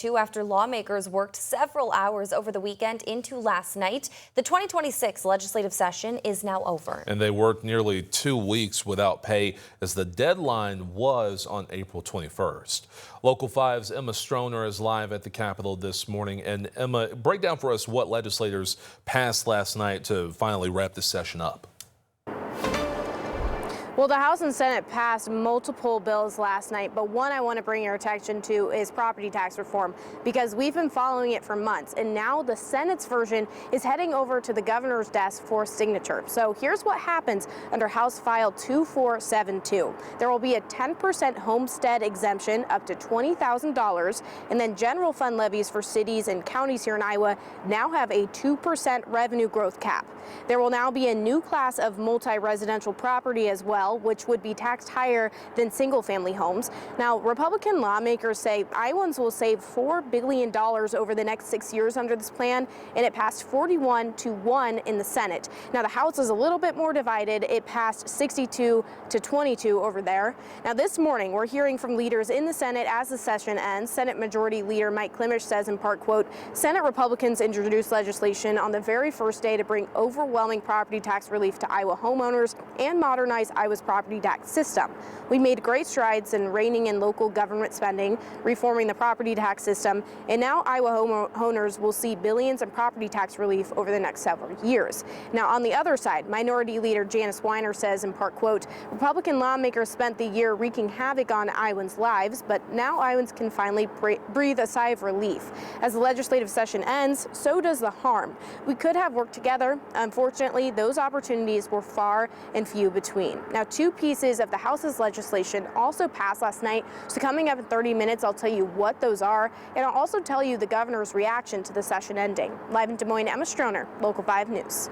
After lawmakers worked several hours over the weekend into last night. The 2026 legislative session is now over. And they worked nearly 2 weeks without pay as the deadline was on April 21st. Local 5's Emma Stroner is live at the Capitol this morning. And Emma, break down for us what legislators passed last night to finally wrap this session up. Well, the House and Senate passed multiple bills last night, but one I want to bring your attention to is property tax reform, because we've been following it for months, and now the Senate's version is heading over to the governor's desk for signature. So here's what happens under House File 2472. There will be a 10% homestead exemption up to $20,000, and then general fund levies for cities and counties here in Iowa now have a 2% revenue growth cap. There will now be a new class of multi-residential property as well, which would be taxed higher than single-family homes. Now, Republican lawmakers say Iowans will save $4 billion over the next 6 years under this plan, and it passed 41-1 in the Senate. Now, the House is a little bit more divided. It passed 62-22 over there. Now, this morning, we're hearing from leaders in the Senate as the session ends. Senate Majority Leader Mike Klimisch says in part, quote, Senate Republicans introduced legislation on the very first day to bring overwhelming property tax relief to Iowa homeowners and modernize Iowa's property tax system. We made great strides in reining in local government spending, reforming the property tax system, and now Iowa homeowners will see billions in property tax relief over the next several years. Now, on the other side, Minority Leader Janice Weiner says in part, quote, Republican lawmakers spent the year wreaking havoc on Iowans' lives, but now Iowans can finally breathe a sigh of relief. As the legislative session ends, so does the harm. We could have worked together. Unfortunately, those opportunities were far and few between. Now, 2 pieces of the House's legislation also passed last night. So coming up in 30 minutes, I'll tell you what those are, and I'll also tell you the governor's reaction to the session ending. Live in Des Moines, Emma Stroner, Local 5 News.